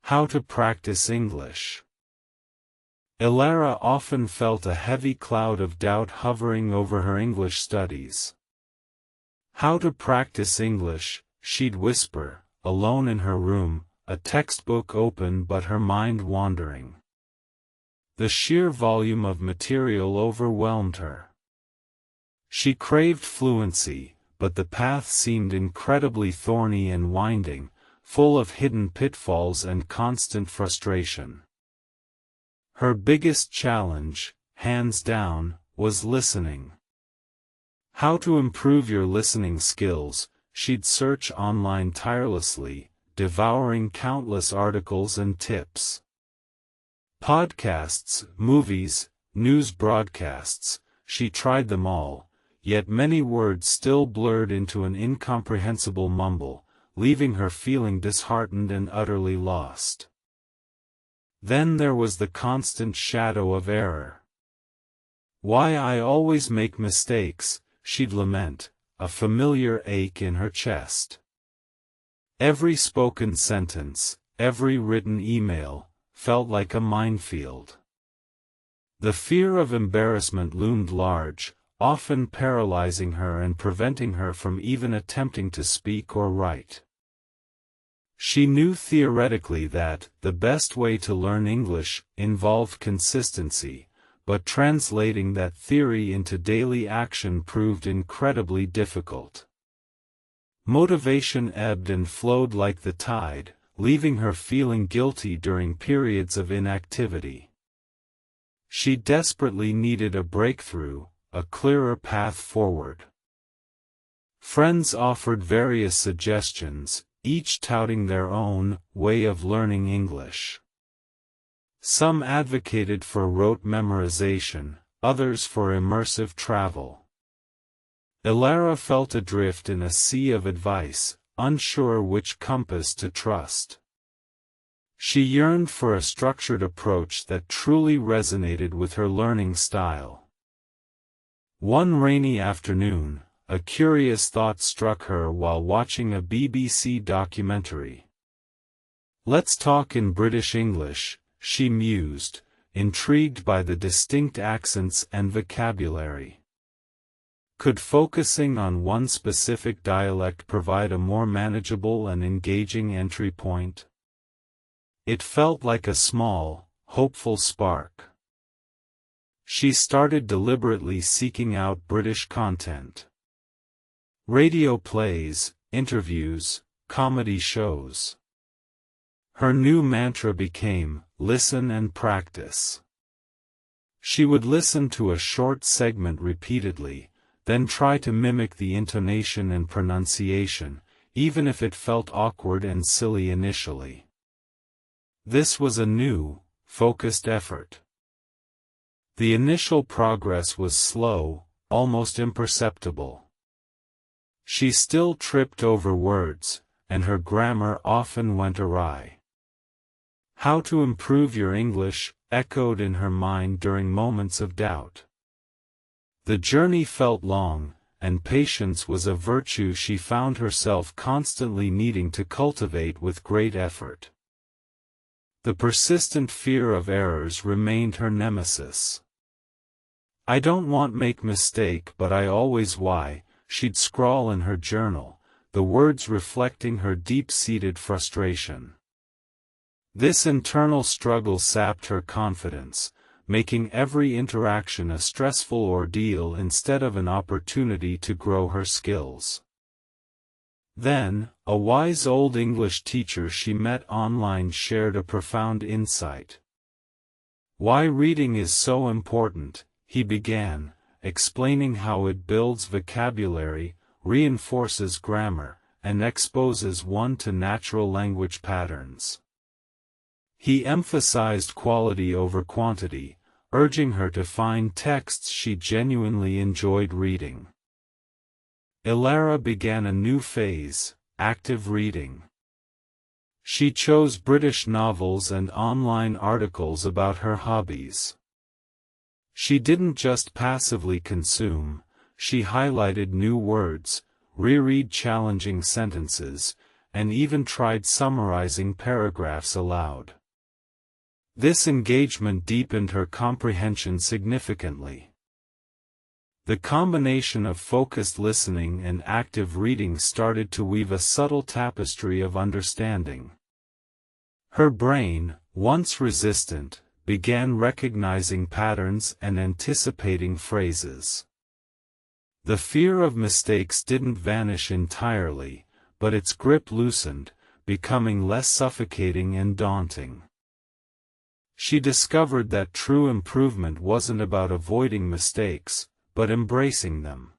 How to practice English. Elara often felt a heavy cloud of doubt hovering over her English studies. How to practice English, she'd whisper, alone in her room, a textbook open but her mind wandering. The sheer volume of material overwhelmed her. She craved fluency, but the path seemed incredibly thorny and winding, full of hidden pitfalls and constant frustration. Her biggest challenge, hands down, was listening. How to improve your listening skills, she'd search online tirelessly, devouring countless articles and tips. Podcasts, movies, news broadcasts, she tried them all, yet many words still blurred into an incomprehensible mumble, leaving her feeling disheartened and utterly lost. Then there was the constant shadow of error. Why I always make mistakes, she'd lament, a familiar ache in her chest. Every spoken sentence, every written email, felt like a minefield. The fear of embarrassment loomed large, often paralyzing her and preventing her from even attempting to speak or write. She knew theoretically that the best way to learn English involved consistency, but translating that theory into daily action proved incredibly difficult. Motivation ebbed and flowed like the tide, leaving her feeling guilty during periods of inactivity. She desperately needed a breakthrough, a clearer path forward. Friends offered various suggestions, each touting their own way of learning English. Some advocated for rote memorization, others for immersive travel. Elara felt adrift in a sea of advice, unsure which compass to trust. She yearned for a structured approach that truly resonated with her learning style. One rainy afternoon, a curious thought struck her while watching a BBC documentary. "Let's talk in British English," she mused, intrigued by the distinct accents and vocabulary. Could focusing on one specific dialect provide a more manageable and engaging entry point? It felt like a small, hopeful spark. She started deliberately seeking out British content. Radio plays, interviews, comedy shows. Her new mantra became, listen and practice. She would listen to a short segment repeatedly, then try to mimic the intonation and pronunciation, even if it felt awkward and silly initially. This was a new, focused effort. The initial progress was slow, almost imperceptible. She still tripped over words, and her grammar often went awry. How to improve your English echoed in her mind during moments of doubt. The journey felt long, and patience was a virtue she found herself constantly needing to cultivate with great effort. The persistent fear of errors remained her nemesis. "I don't want make mistake but I always why," she'd scrawl in her journal, the words reflecting her deep-seated frustration. This internal struggle sapped her confidence, making every interaction a stressful ordeal instead of an opportunity to grow her skills. Then, a wise old English teacher she met online shared a profound insight. "Why reading is so important," he began, explaining how it builds vocabulary, reinforces grammar, and exposes one to natural language patterns. He emphasized quality over quantity, urging her to find texts she genuinely enjoyed reading. Elara began a new phase, active reading. She chose British novels and online articles about her hobbies. She didn't just passively consume, she highlighted new words, reread challenging sentences, and even tried summarizing paragraphs aloud. This engagement deepened her comprehension significantly. The combination of focused listening and active reading started to weave a subtle tapestry of understanding. Her brain, once resistant, began recognizing patterns and anticipating phrases. The fear of mistakes didn't vanish entirely, but its grip loosened, becoming less suffocating and daunting. She discovered that true improvement wasn't about avoiding mistakes, but embracing them.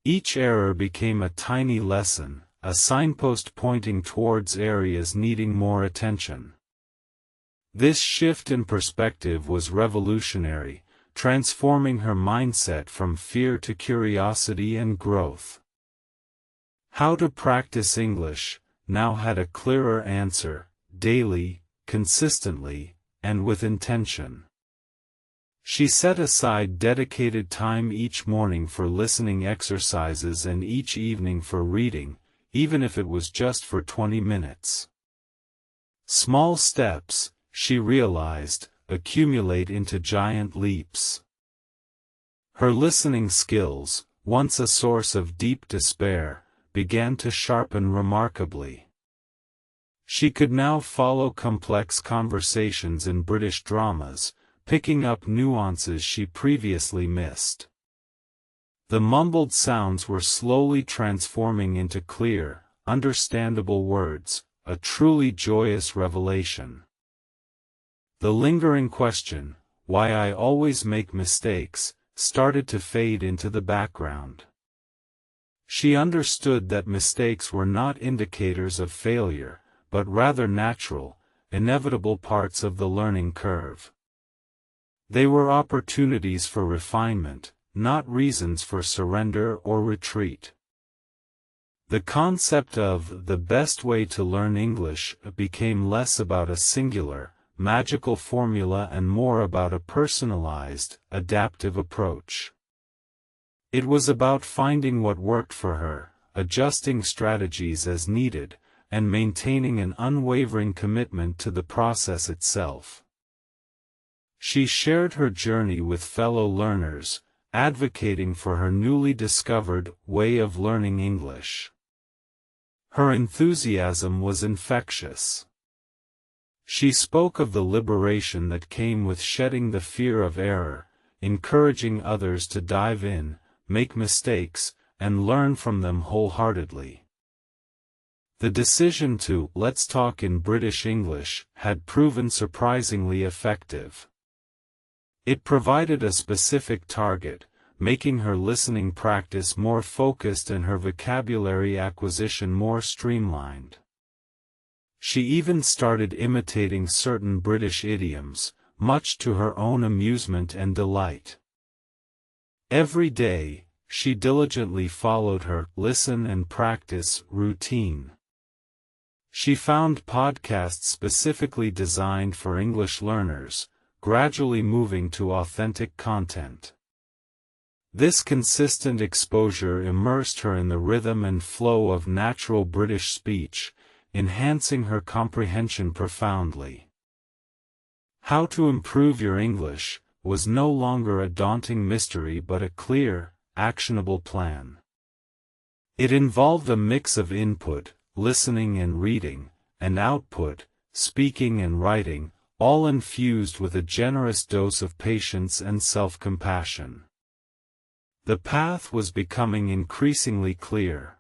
Each error became a tiny lesson, a signpost pointing towards areas needing more attention. This shift in perspective was revolutionary, transforming her mindset from fear to curiosity and growth. How to practice English now had a clearer answer: daily, consistently, and with intention. She set aside dedicated time each morning for listening exercises and each evening for reading, even if it was just for 20 minutes. Small steps, she realized, accumulate into giant leaps. Her listening skills, once a source of deep despair, began to sharpen remarkably. She could now follow complex conversations in British dramas, picking up nuances she previously missed. The mumbled sounds were slowly transforming into clear, understandable words, a truly joyous revelation. The lingering question, why I always make mistakes, started to fade into the background. She understood that mistakes were not indicators of failure, but rather natural, inevitable parts of the learning curve. They were opportunities for refinement, not reasons for surrender or retreat. The concept of the best way to learn English became less about a singular, magical formula and more about a personalized, adaptive approach. It was about finding what worked for her, adjusting strategies as needed, and maintaining an unwavering commitment to the process itself. She shared her journey with fellow learners, advocating for her newly discovered way of learning English. Her enthusiasm was infectious. She spoke of the liberation that came with shedding the fear of error, encouraging others to dive in, make mistakes, and learn from them wholeheartedly. The decision to "let's talk in British English" had proven surprisingly effective. It provided a specific target, making her listening practice more focused and her vocabulary acquisition more streamlined. She even started imitating certain British idioms, much to her own amusement and delight. Every day, she diligently followed her "listen and practice" routine. She found podcasts specifically designed for English learners, gradually moving to authentic content. This consistent exposure immersed her in the rhythm and flow of natural British speech, enhancing her comprehension profoundly. How to improve your English was no longer a daunting mystery but a clear, actionable plan. It involved a mix of input, listening and reading, and output, speaking and writing, all infused with a generous dose of patience and self-compassion. The path was becoming increasingly clear.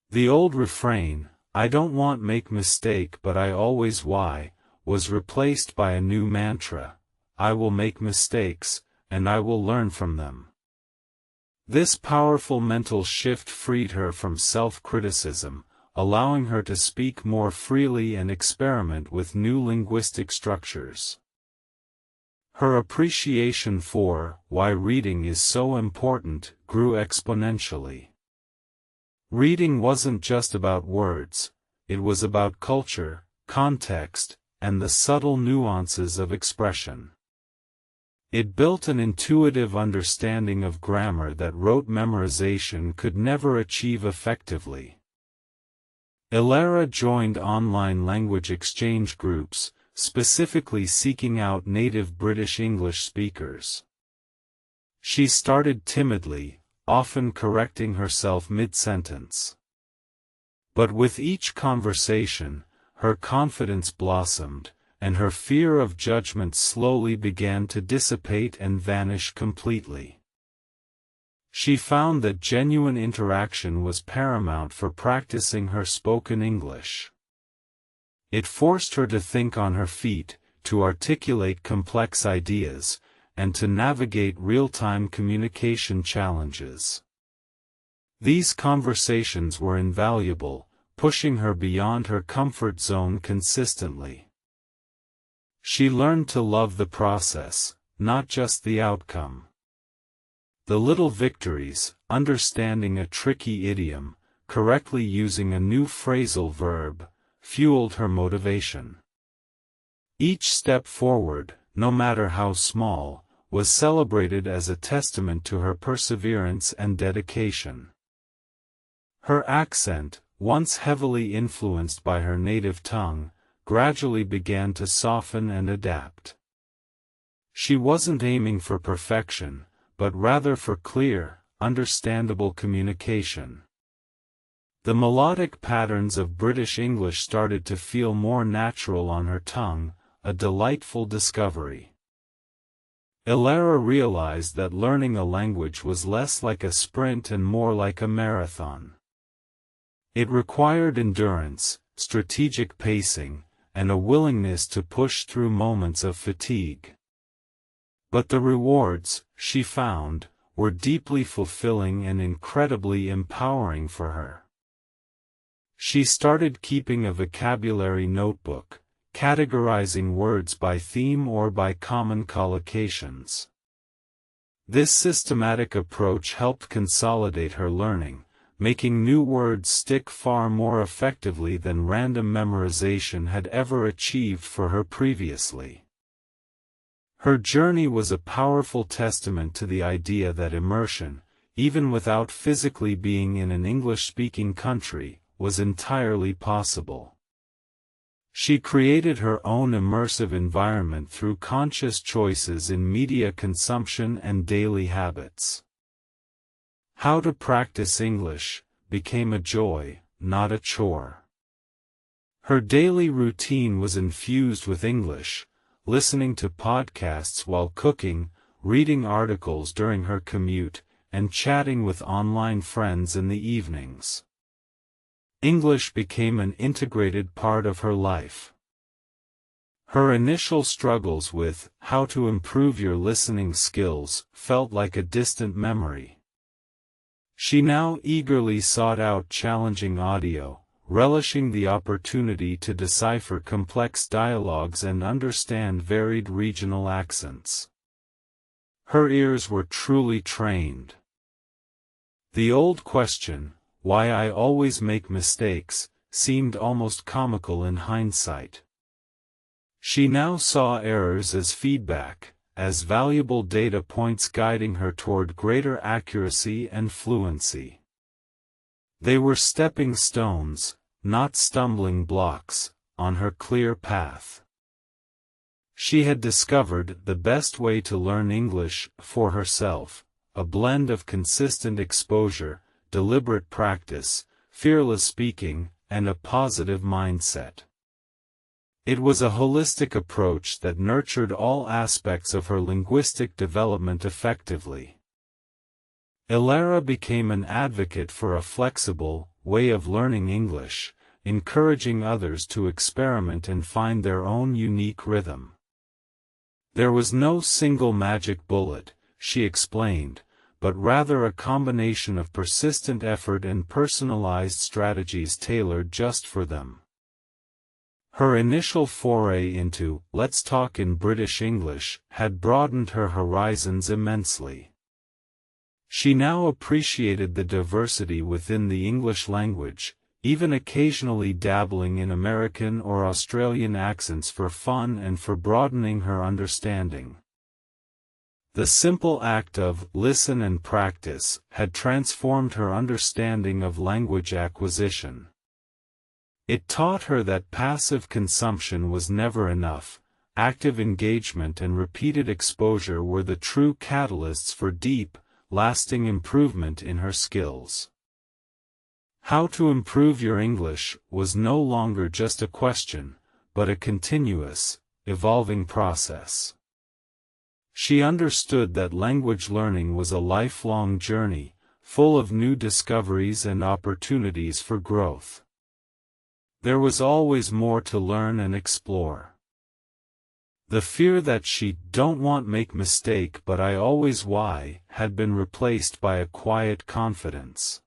The old refrain, "I don't want make mistake but I always why," was replaced by a new mantra, "I will make mistakes, and I will learn from them." This powerful mental shift freed her from self-criticism, allowing her to speak more freely and experiment with new linguistic structures. Her appreciation for why reading is so important grew exponentially. Reading wasn't just about words, it was about culture, context, and the subtle nuances of expression. It built an intuitive understanding of grammar that rote memorization could never achieve effectively. Elara joined online language exchange groups, specifically seeking out native British English speakers. She started timidly, often correcting herself mid-sentence. But with each conversation, her confidence blossomed, and her fear of judgment slowly began to dissipate and vanish completely. She found that genuine interaction was paramount for practicing her spoken English. It forced her to think on her feet, to articulate complex ideas, and to navigate real-time communication challenges. These conversations were invaluable, pushing her beyond her comfort zone consistently. She learned to love the process, not just the outcome. The little victories, understanding a tricky idiom, correctly using a new phrasal verb, fueled her motivation. Each step forward, no matter how small, was celebrated as a testament to her perseverance and dedication. Her accent, once heavily influenced by her native tongue, gradually began to soften and adapt. She wasn't aiming for perfection, but rather for clear, understandable communication. The melodic patterns of British English started to feel more natural on her tongue, a delightful discovery. Elara realized that learning a language was less like a sprint and more like a marathon. It required endurance, strategic pacing, and a willingness to push through moments of fatigue. But the rewards, she found, were deeply fulfilling and incredibly empowering for her. She started keeping a vocabulary notebook, categorizing words by theme or by common collocations. This systematic approach helped consolidate her learning, making new words stick far more effectively than random memorization had ever achieved for her previously. Her journey was a powerful testament to the idea that immersion, even without physically being in an English-speaking country, was entirely possible. She created her own immersive environment through conscious choices in media consumption and daily habits. How to practice English became a joy, not a chore. Her daily routine was infused with English, listening to podcasts while cooking, reading articles during her commute, and chatting with online friends in the evenings. English became an integrated part of her life. Her initial struggles with how to improve your listening skills felt like a distant memory. She now eagerly sought out challenging audio, relishing the opportunity to decipher complex dialogues and understand varied regional accents. Her ears were truly trained. The old question, why I always make mistakes, seemed almost comical in hindsight. She now saw errors as feedback, as valuable data points guiding her toward greater accuracy and fluency. They were stepping stones, not stumbling blocks, on her clear path. She had discovered the best way to learn English for herself, a blend of consistent exposure, deliberate practice, fearless speaking, and a positive mindset. It was a holistic approach that nurtured all aspects of her linguistic development effectively. Elara became an advocate for a flexible way of learning English, encouraging others to experiment and find their own unique rhythm. There was no single magic bullet, she explained, but rather a combination of persistent effort and personalized strategies tailored just for them. Her initial foray into "let's talk in British English" had broadened her horizons immensely. She now appreciated the diversity within the English language, even occasionally dabbling in American or Australian accents for fun and for broadening her understanding. The simple act of listen and practice had transformed her understanding of language acquisition. It taught her that passive consumption was never enough. Active engagement and repeated exposure were the true catalysts for deep, lasting improvement in her skills. How to improve your English was no longer just a question, but a continuous, evolving process. She understood that language learning was a lifelong journey, full of new discoveries and opportunities for growth. There was always more to learn and explore. The fear that she don't want make mistake but I always why had been replaced by a quiet confidence.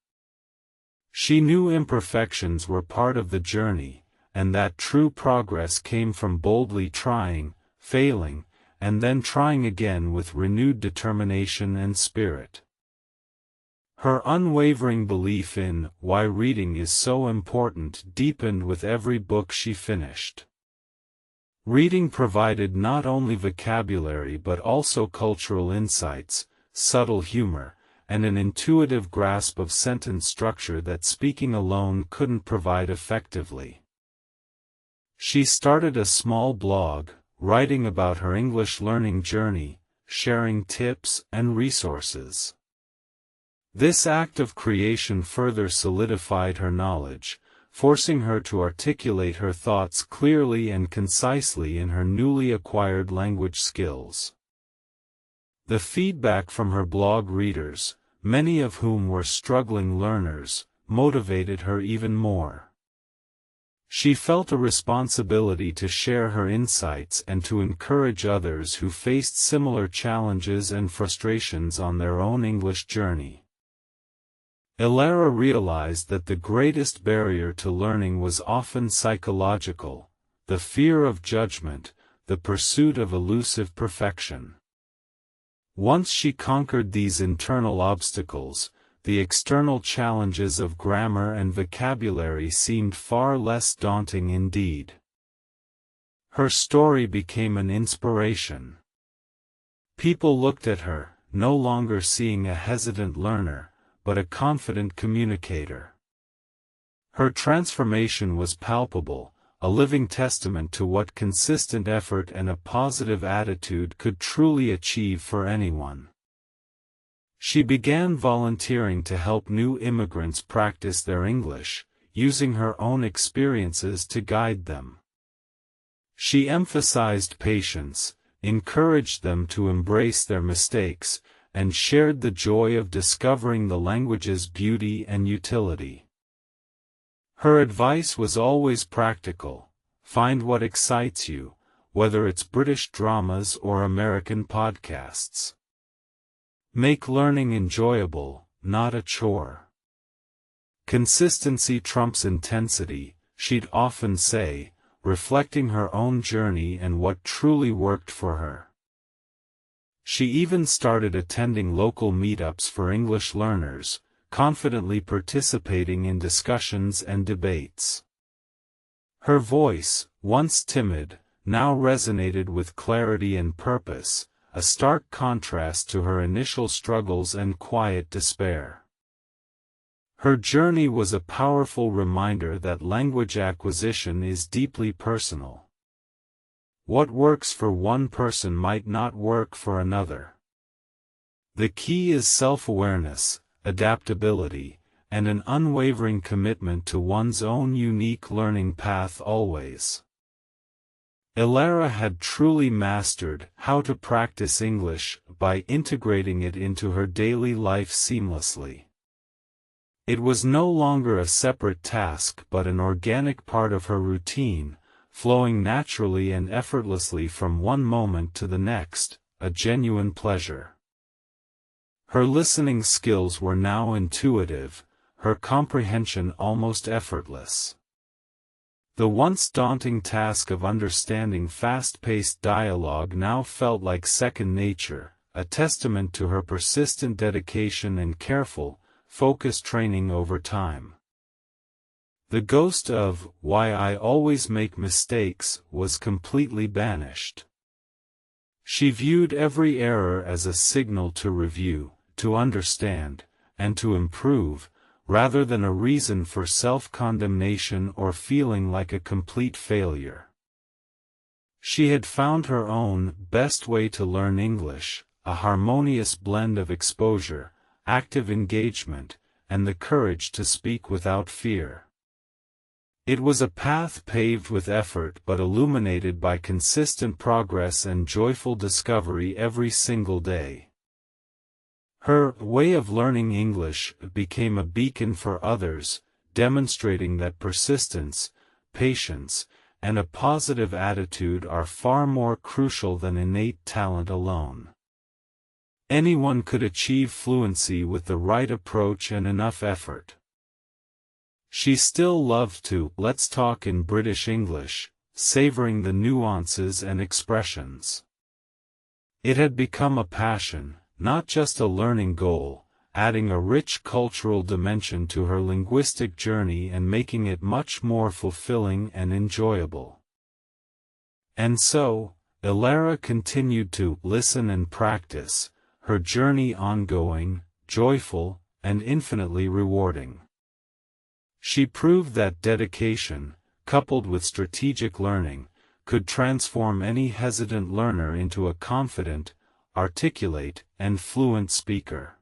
She knew imperfections were part of the journey, and that true progress came from boldly trying, failing, and then trying again with renewed determination and spirit. Her unwavering belief in why reading is so important deepened with every book she finished. Reading provided not only vocabulary but also cultural insights, subtle humor, and an intuitive grasp of sentence structure that speaking alone couldn't provide effectively. She started a small blog, writing about her English learning journey, sharing tips and resources. This act of creation further solidified her knowledge, forcing her to articulate her thoughts clearly and concisely in her newly acquired language skills. The feedback from her blog readers, many of whom were struggling learners, motivated her even more. She felt a responsibility to share her insights and to encourage others who faced similar challenges and frustrations on their own English journey. Elara realized that the greatest barrier to learning was often psychological, the fear of judgment, the pursuit of elusive perfection. Once she conquered these internal obstacles, the external challenges of grammar and vocabulary seemed far less daunting indeed. Her story became an inspiration. People looked at her, no longer seeing a hesitant learner, but a confident communicator. Her transformation was palpable, a living testament to what consistent effort and a positive attitude could truly achieve for anyone. She began volunteering to help new immigrants practice their English, using her own experiences to guide them. She emphasized patience, encouraged them to embrace their mistakes, and shared the joy of discovering the language's beauty and utility. Her advice was always practical: find what excites you, whether it's British dramas or American podcasts. Make learning enjoyable, not a chore. Consistency trumps intensity, she'd often say, reflecting her own journey and what truly worked for her. She even started attending local meetups for English learners, confidently participating in discussions and debates. Her voice, once timid, now resonated with clarity and purpose, a stark contrast to her initial struggles and quiet despair. Her journey was a powerful reminder that language acquisition is deeply personal. What works for one person might not work for another. The key is self-awareness, adaptability, and an unwavering commitment to one's own unique learning path always. Elara had truly mastered how to practice English by integrating it into her daily life seamlessly. It was no longer a separate task but an organic part of her routine, flowing naturally and effortlessly from one moment to the next, a genuine pleasure. Her listening skills were now intuitive, her comprehension almost effortless. The once daunting task of understanding fast-paced dialogue now felt like second nature, a testament to her persistent dedication and careful, focused training over time. The ghost of "why I always make mistakes" was completely banished. She viewed every error as a signal to review, to understand, and to improve, rather than a reason for self-condemnation or feeling like a complete failure. She had found her own best way to learn English, a harmonious blend of exposure, active engagement, and the courage to speak without fear. It was a path paved with effort but illuminated by consistent progress and joyful discovery every single day. Her way of learning English became a beacon for others, demonstrating that persistence, patience, and a positive attitude are far more crucial than innate talent alone. Anyone could achieve fluency with the right approach and enough effort. She still loved to "let's talk" in British English, savoring the nuances and expressions. It had become a passion, not just a learning goal, adding a rich cultural dimension to her linguistic journey and making it much more fulfilling and enjoyable. And so, Elara continued to listen and practice, her journey ongoing, joyful, and infinitely rewarding. She proved that dedication, coupled with strategic learning, could transform any hesitant learner into a confident, articulate, and fluent speaker.